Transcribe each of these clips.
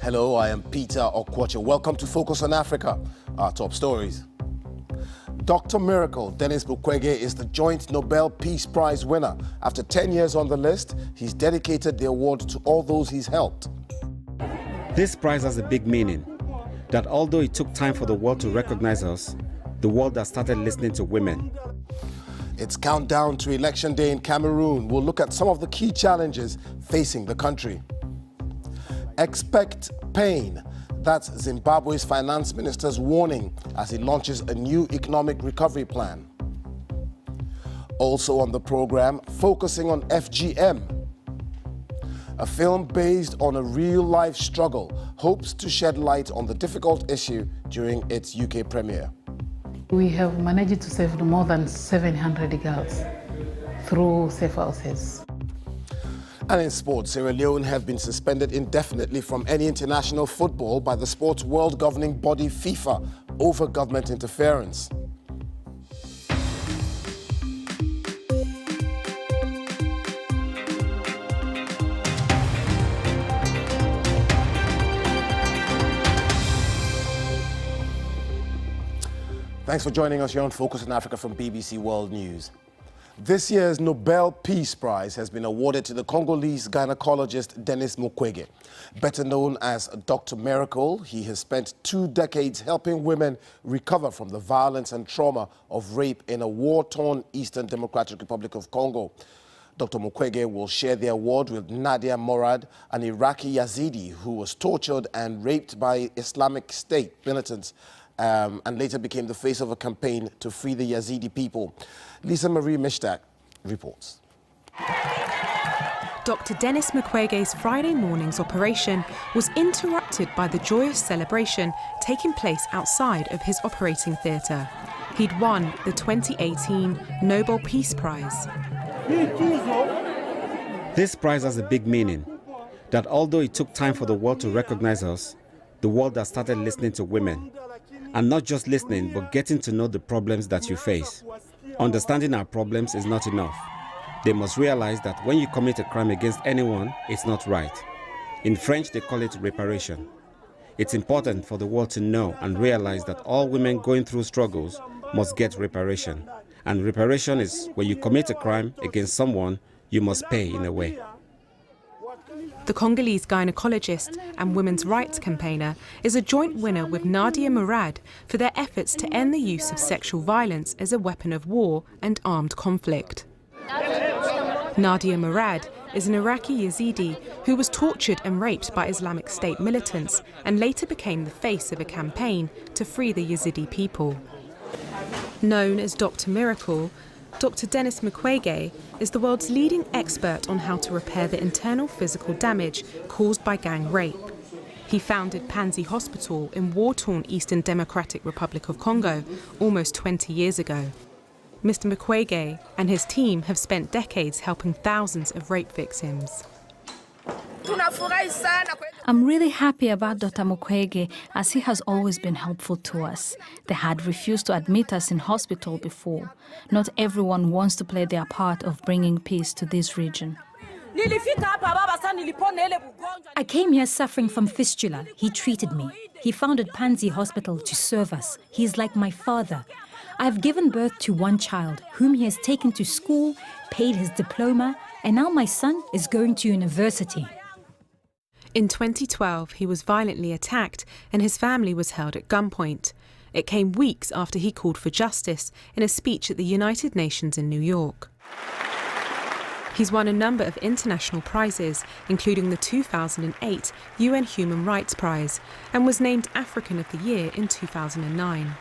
Hello, I am Peter Okwache. Welcome to Focus on Africa. Our top stories. Dr. Miracle Denis Mukwege is the joint Nobel Peace Prize winner. After 10 years on the list, he's dedicated the award to all those he's helped. This prize has a big meaning, that although it took time for the world to recognize us, the world has started listening to women. It's countdown to election day in Cameroon. We'll look at some of the key challenges facing the country. Expect pain. That's Zimbabwe's finance minister's warning as he launches a new economic recovery plan. Also on the program, focusing on FGM. A film based on a real-life struggle hopes to shed light on the difficult issue during its UK premiere. We have managed to save more than 700 girls through safe houses. And in sports, Sierra Leone have been suspended indefinitely from any international football by the sports world governing body FIFA over government interference. Thanks for joining us here on Focus on Africa from BBC World News. This year's Nobel Peace Prize has been awarded to the Congolese gynecologist Denis Mukwege. Better known as Dr. Miracle, he has spent 2 decades helping women recover from the violence and trauma of rape in a war-torn Eastern Democratic Republic of Congo. Dr. Mukwege will share the award with Nadia Morad, an Iraqi Yazidi who was tortured and raped by Islamic State militants and later became the face of a campaign to free the Yazidi people. Lisa Marie Mishtak reports. Dr. Denis Mukwege's Friday morning's operation was interrupted by the joyous celebration taking place outside of his operating theatre. He'd won the 2018 Nobel Peace Prize. This prize has a big meaning, that although it took time for the world to recognize us, the world has started listening to women. And not just listening, but getting to know the problems that you face. Understanding our problems is not enough. They must realize that when you commit a crime against anyone, it's not right. In French, they call it reparation. It's important for the world to know and realize that all women going through struggles must get reparation. And reparation is when you commit a crime against someone, you must pay in a way. The Congolese gynecologist and women's rights campaigner is a joint winner with Nadia Morad for their efforts to end the use of sexual violence as a weapon of war and armed conflict. Nadia Morad is an Iraqi Yazidi who was tortured and raped by Islamic State militants and later became the face of a campaign to free the Yazidi people. Known as Dr. Miracle, Dr. Denis Mukwege is the world's leading expert on how to repair the internal physical damage caused by gang rape. He founded Panzi Hospital in war-torn Eastern Democratic Republic of Congo almost 20 years ago. Mr. Mukwege and his team have spent decades helping thousands of rape victims. I'm really happy about Dr. Mukwege, as he has always been helpful to us. They had refused to admit us in hospital before. Not everyone wants to play their part of bringing peace to this region. I came here suffering from fistula. He treated me. He founded Panzi Hospital to serve us. He is like my father. I have given birth to 1 child, whom he has taken to school, paid his diploma, and now my son is going to university. In 2012, he was violently attacked and his family was held at gunpoint. It came weeks after he called for justice in a speech at the United Nations in New York. He's won a number of international prizes, including the 2008 UN Human Rights Prize, and was named African of the Year in 2009.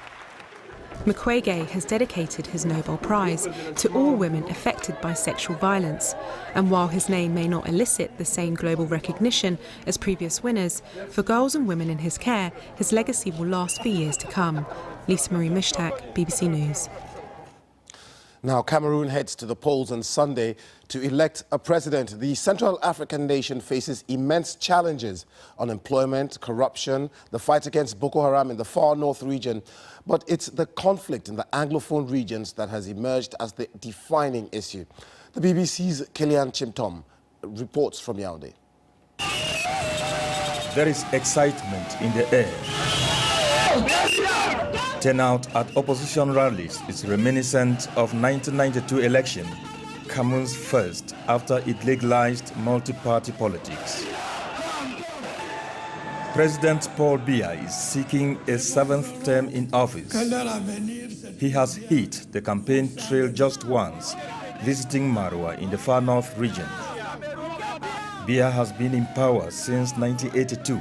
Mukwege has dedicated his Nobel Prize to all women affected by sexual violence, and while his name may not elicit the same global recognition as previous winners, for girls and women in his care, his legacy will last for years to come. Lisa Marie Mishtak, BBC News. Now, Cameroon heads to the polls on Sunday to elect a president. The Central African nation faces immense challenges: unemployment, corruption, the fight against Boko Haram in the far north region. But it's the conflict in the Anglophone regions that has emerged as the defining issue. The BBC's Kilian Chimtom reports from Yaoundé. There is excitement in the air. Turnout at opposition rallies is reminiscent of 1992 election, Cameroon's first after it legalized multi-party politics. President Paul Biya is seeking a 7th term in office. He has hit the campaign trail just once, visiting Marwa in the far north region. Biya has been in power since 1982,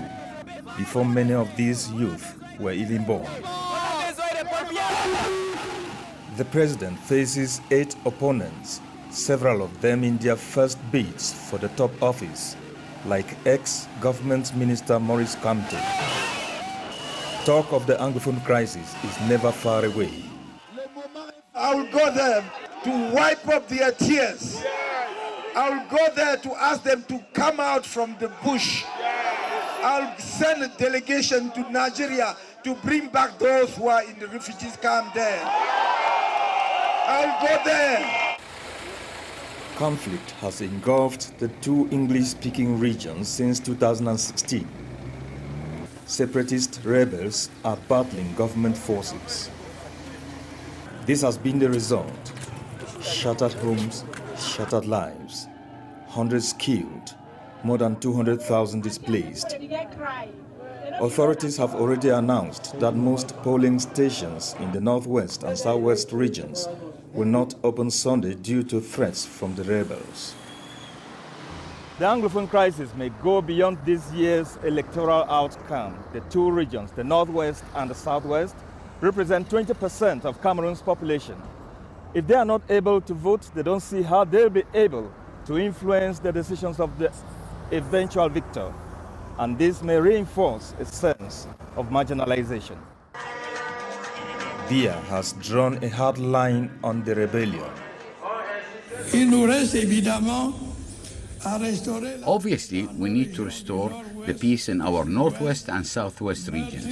before many of these youth were even born. The president faces 8 opponents, several of them in their first bids for the top office, like ex-government minister Maurice Kamto. Talk of the Anglophone crisis is never far away. I will go there to wipe up their tears. I will go there to ask them to come out from the bush. I'll send a delegation to Nigeria to bring back those who are in the refugees camp there. I'll go there. Conflict has engulfed the 2 English-speaking regions since 2016. Separatist rebels are battling government forces. This has been the result: shattered homes, shattered lives, hundreds killed, more than 200,000 displaced. Authorities have already announced that most polling stations in the northwest and southwest regions will not open Sunday due to threats from the rebels. The Anglophone crisis may go beyond this year's electoral outcome. The 2 regions, the northwest and the southwest, represent 20% of Cameroon's population. If they are not able to vote, they don't see how they'll be able to influence the decisions of the eventual victor. And this may reinforce a sense of marginalization. Biya has drawn a hard line on the rebellion. Obviously, we need to restore the peace in our northwest and southwest regions,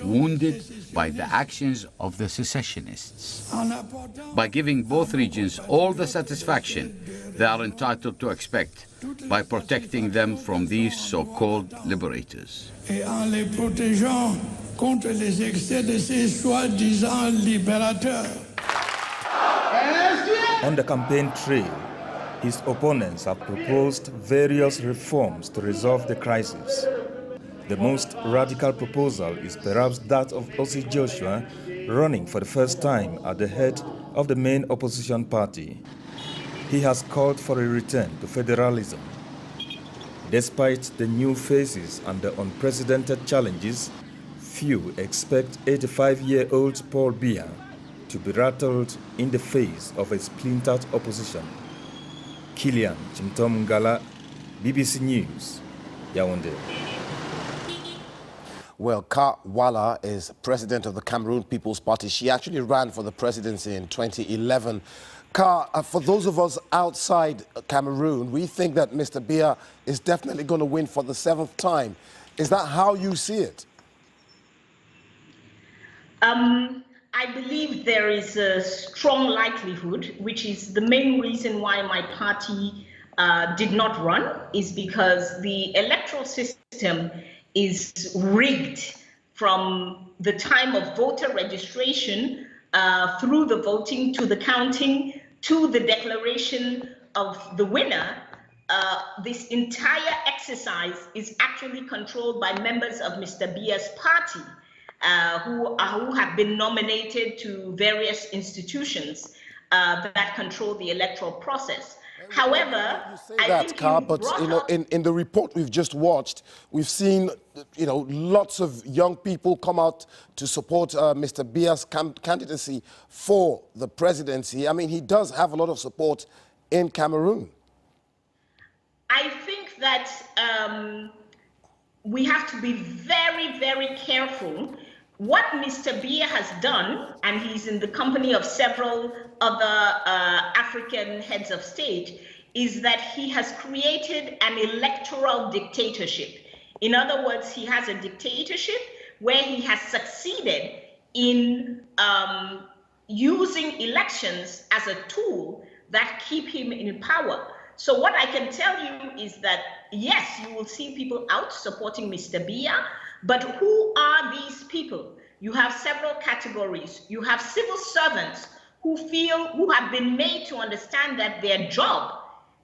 wounded by the actions of the secessionists, by giving both regions all the satisfaction they are entitled to expect, by protecting them from these so-called liberators. On the campaign trail, his opponents have proposed various reforms to resolve the crisis. The most radical proposal is perhaps that of Osei Joshua running for the first time at the head of the main opposition party. He has called for a return to federalism. Despite the new faces and the unprecedented challenges, few expect 85-year-old Paul Biya to be rattled in the face of a splintered opposition. Kilian Chimtom Ngala, BBC News, Yaoundé. Well, Ka Wala is president of the Cameroon People's Party. She actually ran for the presidency in 2011. Ka, for those of us outside Cameroon, we think that Mr. Biya is definitely going to win for the 7th time. Is that how you see it? I believe there is a strong likelihood, which is the main reason why my party did not run, is because the electoral system is rigged from the time of voter registration through the voting to the counting to the declaration of the winner. This entire exercise is actually controlled by members of Mr. Biya's party, who have been nominated to various institutions that control the electoral process. However, in the report we've just watched, we've seen, lots of young people come out to support Mr. Biya's candidacy for the presidency. I mean, he does have a lot of support in Cameroon. I think that we have to be very, very careful. What Mr. Biya has done, and he's in the company of several other African heads of state, is that he has created an electoral dictatorship. In other words, he has a dictatorship where he has succeeded in using elections as a tool that keep him in power. So what I can tell you is that, yes, you will see people out supporting Mr. Biya, but who are these people? You have several categories. You have civil servants who have been made to understand that their job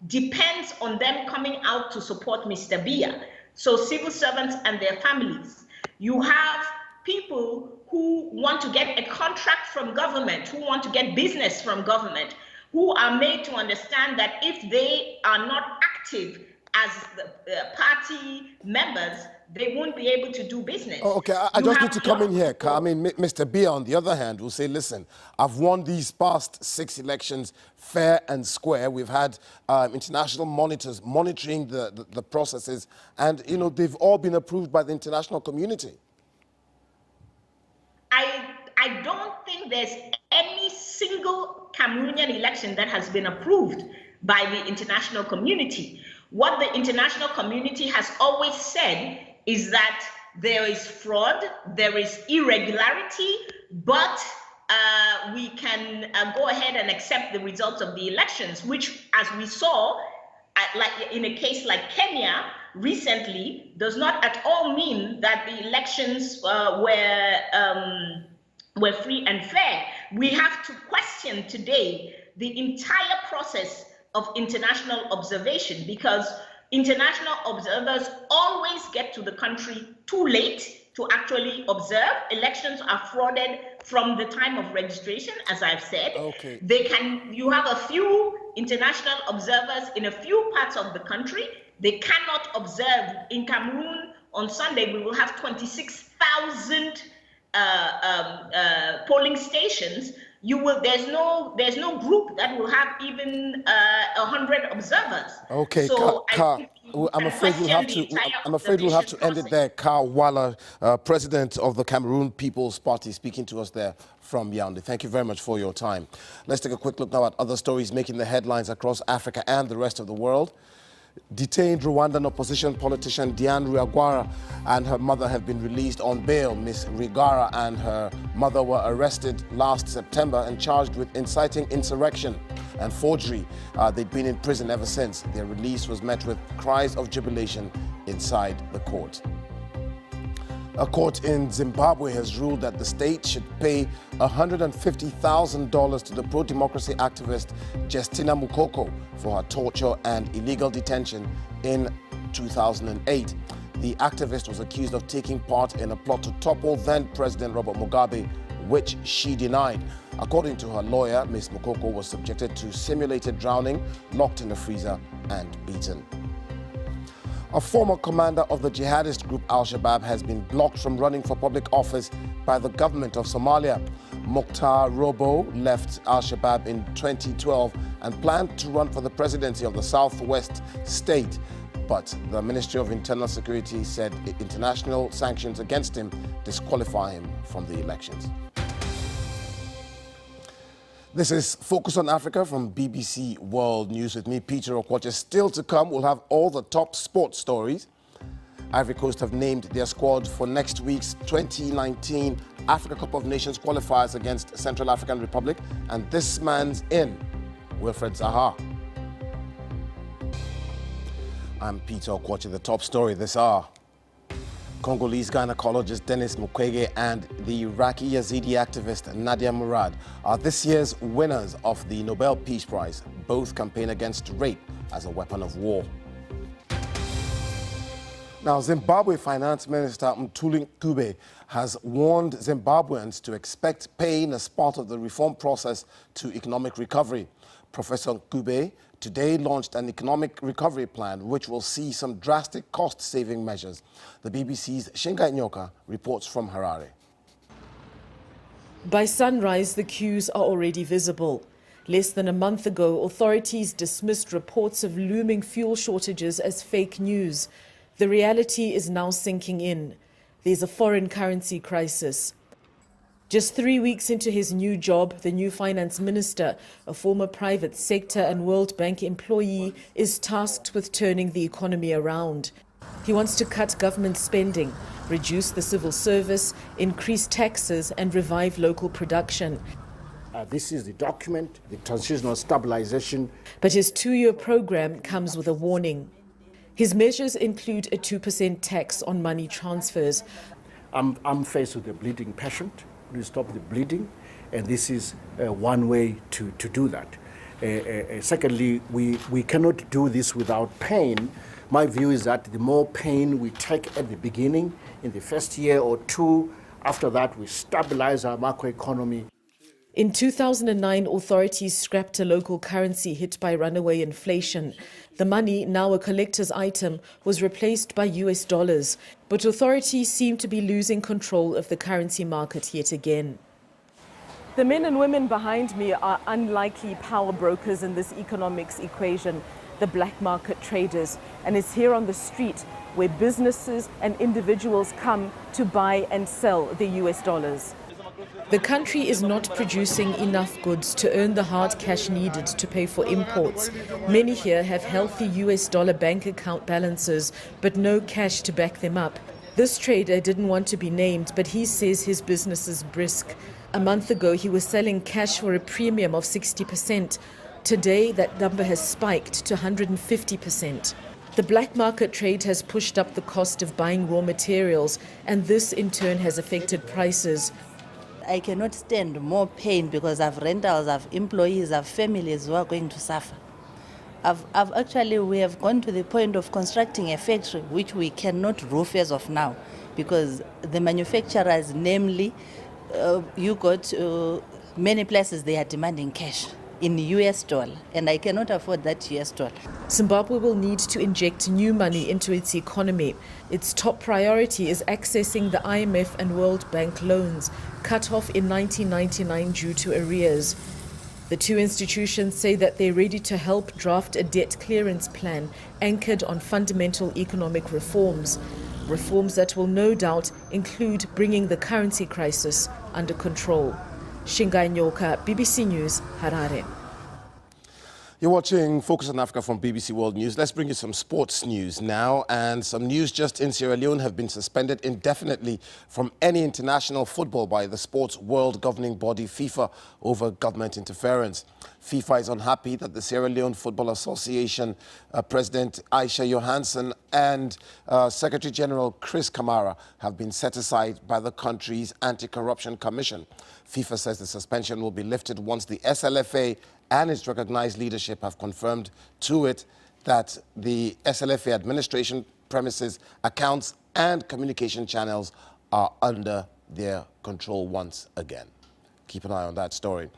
depends on them coming out to support Mr. Biya. So civil servants and their families. You have people who want to get a contract from government, who want to get business from government, who are made to understand that if they are not active as the party members, they won't be able to do business. Oh, okay, I just need to come in here. I mean, Mr. Biya, on the other hand, will say, listen, I've won these past 6 elections fair and square. We've had international monitors monitoring the processes, and, you know, they've all been approved by the international community. I don't think there's any single Cameroonian election that has been approved by the international community. What the international community has always said is that there is fraud, there is irregularity, but we can go ahead and accept the results of the elections, which, as we saw, like in a case like Kenya recently, does not at all mean that the elections were free and fair. We have to question today the entire process of international observation, because international observers always get to the country too late to actually observe. Elections are frauded from the time of registration, as I've said. Okay. You have a few international observers in a few parts of the country. They cannot observe. In Cameroon, on Sunday, we will have 26,000 polling stations. There's no group that will have even 100 observers. Okay, so I'm afraid we'll have to end it there. Ka Wala, president of the Cameroon People's Party, speaking to us there from Yaoundé. Thank you very much for your time. Let's take a quick look now at other stories making the headlines across Africa and the rest of the world. Detained Rwandan opposition politician Diane Rwigara and her mother have been released on bail. Ms. Rwigara and her mother were arrested last September and charged with inciting insurrection and forgery. They'd been in prison ever since. Their release was met with cries of jubilation inside the court. A court in Zimbabwe has ruled that the state should pay $150,000 to the pro-democracy activist Justina Mukoko for her torture and illegal detention in 2008. The activist was accused of taking part in a plot to topple then-President Robert Mugabe, which she denied. According to her lawyer, Ms. Mukoko was subjected to simulated drowning, locked in a freezer, and beaten. A former commander of the jihadist group Al-Shabaab has been blocked from running for public office by the government of Somalia. Mukhtar Robo left Al-Shabaab in 2012 and planned to run for the presidency of the southwest state. But the Ministry of Internal Security said international sanctions against him disqualify him from the elections. This is Focus on Africa from BBC World News with me, Peter Okwoche. Still to come, we'll have all the top sports stories. Ivory Coast have named their squad for next week's 2019 Africa Cup of Nations qualifiers against Central African Republic. And this man's in, Wilfred Zaha. I'm Peter Okwoche. The top story this hour. Congolese gynecologist Denis Mukwege and the Iraqi Yazidi activist Nadia Murad are this year's winners of the Nobel Peace Prize. Both campaign against rape as a weapon of war. Now, Zimbabwe Finance Minister Mthuli Ncube has warned Zimbabweans to expect pain as part of the reform process to economic recovery. Professor Ncube today launched an economic recovery plan which will see some drastic cost-saving measures. The BBC's Shingai Nyoka reports from Harare. By sunrise, the queues are already visible. Less than a month ago, authorities dismissed reports of looming fuel shortages as fake news. The reality is now sinking in. There's a foreign currency crisis. Just 3 weeks into his new job, the new finance minister, a former private sector and World Bank employee, is tasked with turning the economy around. He wants to cut government spending, reduce the civil service, increase taxes and revive local production. This is the document, the transitional stabilization. But his 2-year program comes with a warning. His measures include a 2% tax on money transfers. I'm faced with a bleeding patient. We stop the bleeding, and this is one way to do that. Secondly, we cannot do this without pain. My view is that the more pain we take at the beginning, in the first year or two, after that we stabilize our macroeconomy. In 2009, authorities scrapped a local currency hit by runaway inflation. The money, now a collector's item, was replaced by US dollars. But authorities seem to be losing control of the currency market yet again. The men and women behind me are unlikely power brokers in this economics equation, the black market traders. And it's here on the street where businesses and individuals come to buy and sell the US dollars. The country is not producing enough goods to earn the hard cash needed to pay for imports. Many here have healthy US dollar bank account balances, but no cash to back them up. This trader didn't want to be named, but he says his business is brisk. A month ago, he was selling cash for a premium of 60%. Today, that number has spiked to 150%. The black market trade has pushed up the cost of buying raw materials, and this in turn has affected prices. I cannot stand more pain because I've rentals, I've employees, I've families who are going to suffer. We have gone to the point of constructing a factory which we cannot roof as of now because the manufacturers, namely, you got many places they are demanding cash in US dollar, and I cannot afford that US dollar. Zimbabwe will need to inject new money into its economy. Its top priority is accessing the IMF and World Bank loans, cut off in 1999 due to arrears. The two institutions say that they're ready to help draft a debt clearance plan anchored on fundamental economic reforms. Reforms that will no doubt include bringing the currency crisis under control. Shingai Nyoka, BBC News, Harare. You're watching Focus on Africa from BBC World News. Let's bring you some sports news now. And some news just in: Sierra Leone have been suspended indefinitely from any international football by the sports world governing body FIFA over government interference. FIFA is unhappy that the Sierra Leone Football Association President Aisha Johansson and Secretary General Chris Kamara have been set aside by the country's Anti-Corruption Commission. FIFA says the suspension will be lifted once the SLFA and its recognized leadership have confirmed to it that the SLFA administration premises, accounts and communication channels are under their control once again. Keep an eye on that story.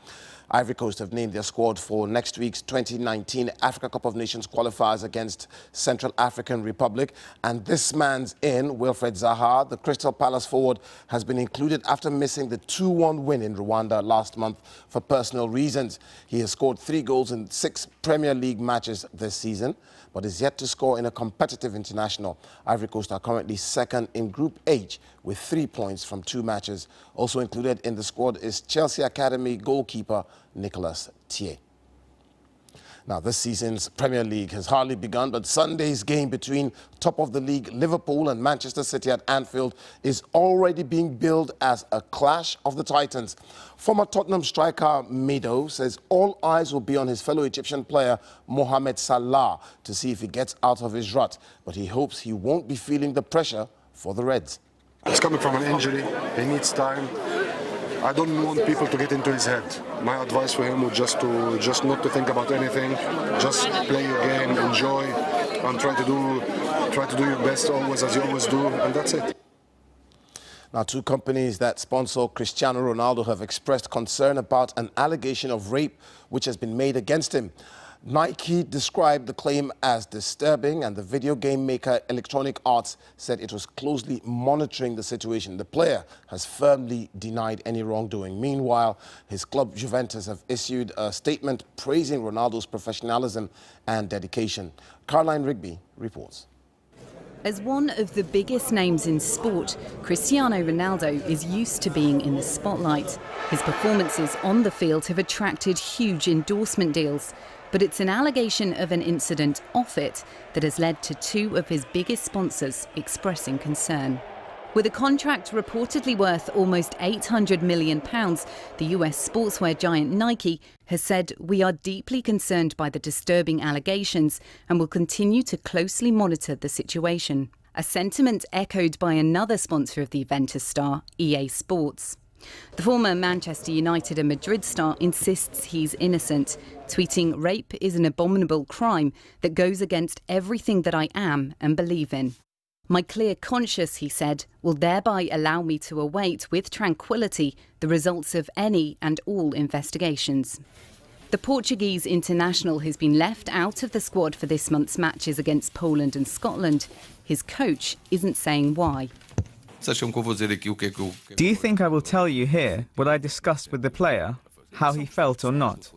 Ivory Coast have named their squad for next week's 2019 Africa Cup of Nations qualifiers against Central African Republic. And this man's in, Wilfred Zaha, the Crystal Palace forward, has been included after missing the 2-1 win in Rwanda last month for personal reasons. He has scored 3 goals in 6 Premier League matches this season, but is yet to score in a competitive international. Ivory Coast are currently second in Group H with 3 points from 2 matches. Also included in the squad is Chelsea Academy goalkeeper Nicolas Thier. Now, this season's Premier League has hardly begun, but Sunday's game between top of the league Liverpool and Manchester City at Anfield is already being billed as a clash of the Titans. Former Tottenham striker Meadow says all eyes will be on his fellow Egyptian player Mohamed Salah to see if he gets out of his rut, but he hopes he won't be feeling the pressure for the Reds. He's coming from an injury, he needs time. I don't want people to get into his head. My advice for him would just not to think about anything, just play your game, enjoy, and try to do your best always as you always do, and that's it. Now, 2 companies that sponsor Cristiano Ronaldo have expressed concern about an allegation of rape which has been made against him. Nike described the claim as disturbing, and the video game maker Electronic Arts said it was closely monitoring the situation. The player has firmly denied any wrongdoing. Meanwhile, his club Juventus have issued a statement praising Ronaldo's professionalism and dedication. Caroline Rigby reports. As one of the biggest names in sport, Cristiano Ronaldo is used to being in the spotlight. His performances on the field have attracted huge endorsement deals. But it's an allegation of an incident off it that has led to 2 of his biggest sponsors expressing concern. With a contract reportedly worth almost £800 million, the US sportswear giant Nike has said, "We are deeply concerned by the disturbing allegations and will continue to closely monitor the situation." A sentiment echoed by another sponsor of the Juventus star, EA Sports. The former Manchester United and Madrid star insists he's innocent, tweeting, "Rape is an abominable crime that goes against everything that I am and believe in. My clear conscience," he said, "will thereby allow me to await with tranquility the results of any and all investigations." The Portuguese international has been left out of the squad for this month's matches against Poland and Scotland. His coach isn't saying why. Do you think I will tell you here what I discussed with the player, how he felt or not?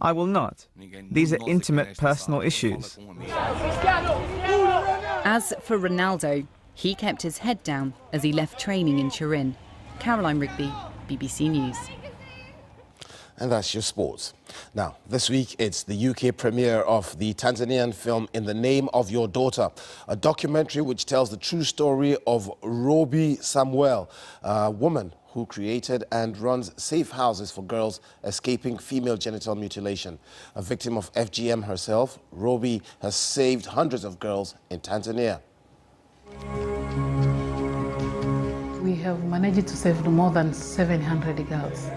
I will not. These are intimate personal issues. As for Ronaldo, he kept his head down as he left training in Turin. Caroline Rigby, BBC News. And that's your sports. Now, this week it's the UK premiere of the Tanzanian film In the Name of Your Daughter, a documentary which tells the true story of Robi Samuel, a woman who created and runs safe houses for girls escaping female genital mutilation. A victim of FGM herself, Robi has saved hundreds of girls in Tanzania. We have managed to save more than 700 girls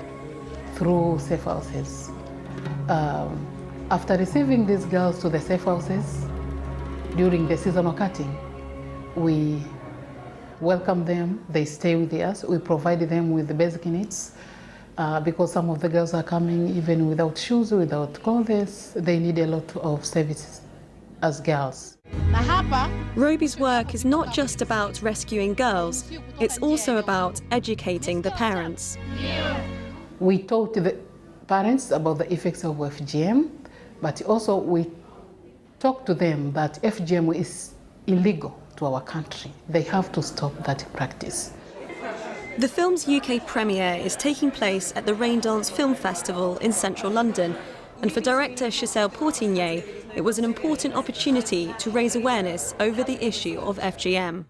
through safe houses. After receiving these girls to the safe houses during the seasonal cutting, we welcome them, they stay with us, we provide them with the basic needs because some of the girls are coming even without shoes, without clothes, they need a lot of services as girls. Robi's work is not just about rescuing girls, it's also about educating the parents. We taught the parents about the effects of FGM, but also we talked to them that FGM is illegal to our country. They have to stop that practice. The film's UK premiere is taking place at the Raindance Film Festival in central London, and for director Giselle Portigné, it was an important opportunity to raise awareness over the issue of FGM.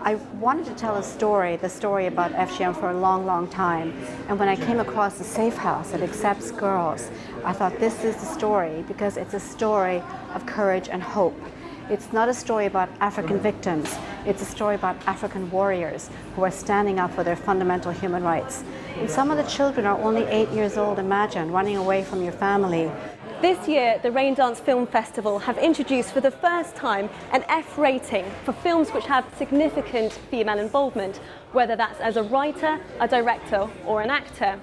I wanted to tell a story, the story about FGM for a long, long time. And when I came across a safe house that accepts girls, I thought this is the story because it's a story of courage and hope. It's not a story about African victims, it's a story about African warriors who are standing up for their fundamental human rights. And some of the children are only 8 years old, imagine, running away from your family. This year, the Raindance Film Festival have introduced for the first time an F rating for films which have significant female involvement, whether that's as a writer, a director or an actor.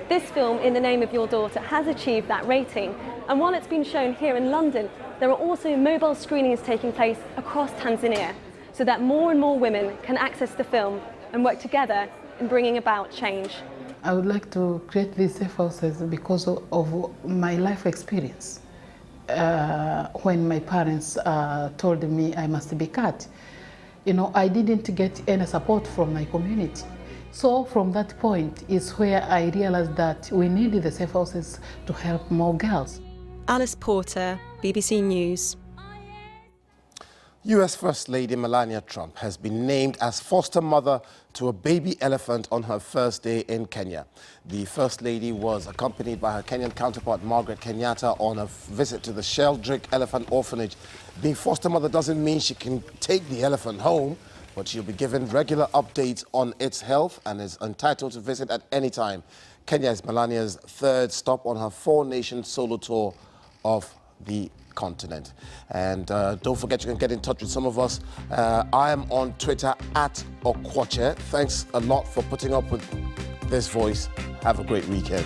This film, In the Name of Your Daughter, has achieved that rating, and while it's been shown here in London, there are also mobile screenings taking place across Tanzania, so that more and more women can access the film and work together in bringing about change. I would like to create these safe houses because of my life experience. When my parents told me I must be cut, I didn't get any support from my community. So from that point is where I realized that we needed the safe houses to help more girls. Alice Porter, BBC News. US First Lady Melania Trump has been named as foster mother to a baby elephant on her first day in Kenya. The First Lady was accompanied by her Kenyan counterpart Margaret Kenyatta on a visit to the Sheldrick Elephant Orphanage. Being foster mother doesn't mean she can take the elephant home, but she'll be given regular updates on its health and is entitled to visit at any time. Kenya is Melania's third stop on her four-nation solo tour of the continent. And don't forget, you can get in touch with some of us. I am on Twitter at Okwoche. Thanks a lot for putting up with this voice. Have a great weekend.